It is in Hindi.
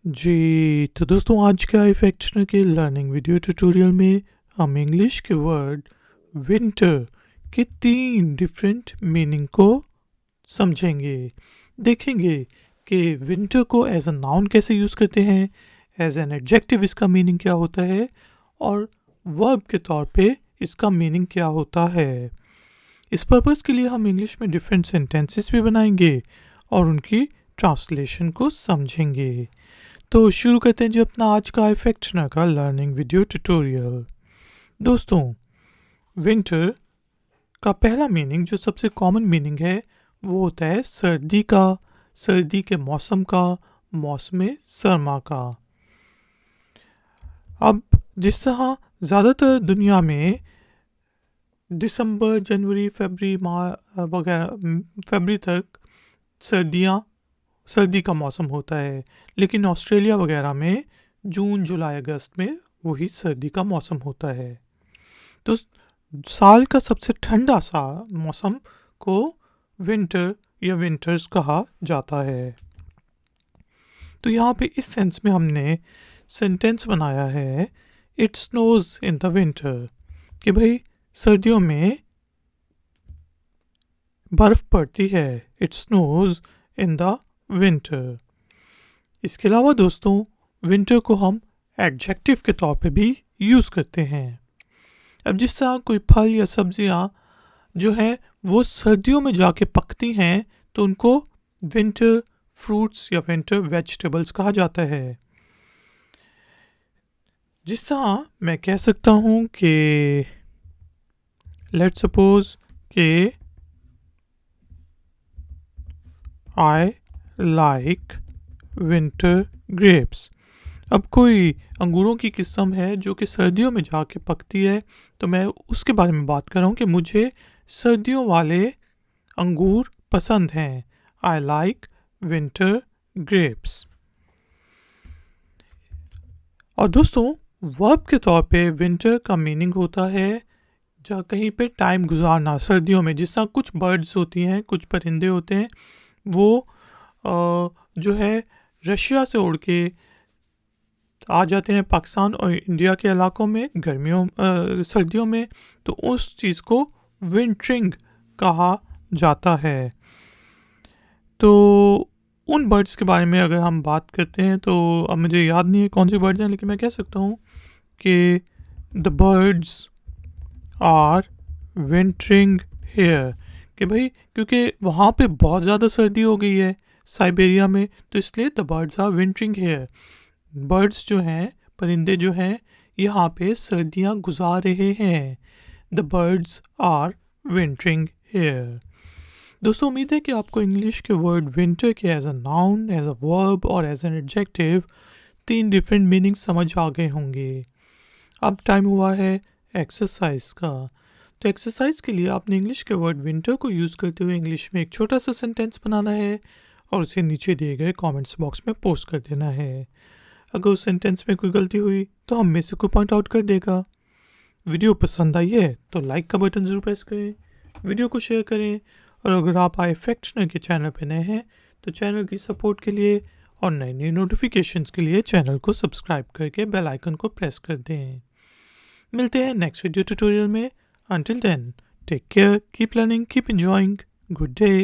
जी, तो दोस्तों आज के iFactioner के लर्निंग वीडियो ट्यूटोरियल में हम इंग्लिश के वर्ड विंटर के 3 डिफरेंट मीनिंग को समझेंगे। देखेंगे कि विंटर को एज अ नाउन कैसे यूज़ करते हैं, एज एन एडजेक्टिव इसका मीनिंग क्या होता है और वर्ब के तौर पे इसका मीनिंग क्या होता है। इस पर्पज़ के लिए हम इंग्लिश में डिफरेंट सेंटेंसेस भी बनाएंगे और उनकी ट्रांसलेशन को समझेंगे। तो शुरू करते हैं जी अपना आज का iFactioner का लर्निंग वीडियो ट्यूटोरियल। दोस्तों, विंटर का पहला मीनिंग जो सबसे कॉमन मीनिंग है वो होता है सर्दी का, सर्दी के मौसम का, मौसम सरमा का। अब जिस तरह ज़्यादातर दुनिया में दिसंबर, जनवरी, फरवरी, फरवरी तक सर्दी का मौसम होता है, लेकिन ऑस्ट्रेलिया वगैरह में जून, जुलाई, अगस्त में वही सर्दी का मौसम होता है। तो साल का सबसे ठंडा सा मौसम को विंटर या विंटर्स कहा जाता है। तो यहाँ पे इस सेंस में हमने सेंटेंस बनाया है it snows in the winter, कि भाई सर्दियों में बर्फ पड़ती है। It snows in the winter. इसके अलावा दोस्तों, विंटर को हम एडजेक्टिव के तौर पे भी यूज़ करते हैं। अब जिस तरह कोई फल या सब्जियां जो है वो सर्दियों में जाके पकती हैं तो उनको विंटर फ्रूट्स या विंटर वेजिटेबल्स कहा जाता है। जिस तरह मैं कह सकता हूँ कि लेट्स सपोज कि आई लाइक विंटर ग्रेप्स। अब कोई अंगूरों की किस्म है जो कि सर्दियों में जाके पकती है, तो मैं उसके बारे में बात कर रहा हूँ कि मुझे सर्दियों वाले अंगूर पसंद हैं। I like winter grapes. और दोस्तों, वर्ब के तौर पे विंटर का मीनिंग होता है जहाँ कहीं पे टाइम गुजारना सर्दियों में। जिस तरह कुछ बर्ड्स होती हैं, कुछ परिंदे होते हैं, वो जो है रशिया से उड़ के आ जाते हैं पाकिस्तान और इंडिया के इलाकों में सर्दियों में, तो उस चीज़ को विंटरिंग कहा जाता है। तो उन बर्ड्स के बारे में अगर हम बात करते हैं तो अब मुझे याद नहीं है कौन सी बर्ड्स हैं, लेकिन मैं कह सकता हूँ कि the birds are wintering here, कि भाई क्योंकि वहाँ पे बहुत ज़्यादा सर्दी हो गई है साइबेरिया में, तो इसलिए the birds are wintering here. Birds जो हैं, परिंदे जो हैं, यहाँ पे सर्दियाँ गुजार रहे हैं। The birds are wintering here. दोस्तों, उम्मीद है कि आपको इंग्लिश के वर्ड विंटर के as a noun, as a verb और as an adjective 3 different meaning समझ आ गए होंगे। अब टाइम हुआ है एक्सरसाइज का। तो एक्सरसाइज के लिए आपने इंग्लिश के वर्ड विंटर को यूज़ करते हुए इंग्लिश में एक छोटा सा सेंटेंस बनाना है और उसे नीचे दिए गए कमेंट्स बॉक्स में पोस्ट कर देना है। अगर उस सेंटेंस में कोई गलती हुई तो हम में से कोई पॉइंट आउट कर देगा। वीडियो पसंद आई है तो लाइक का बटन ज़रूर प्रेस करें, वीडियो को शेयर करें, और अगर आप iFactioner के चैनल पर नए हैं तो चैनल की सपोर्ट के लिए और नई नई नोटिफिकेशंस के लिए चैनल को सब्सक्राइब करके बेल आइकन को प्रेस कर दें। मिलते हैं नेक्स्ट वीडियो ट्यूटोरियल में। Until then, take care, keep learning, keep enjoying. Good day.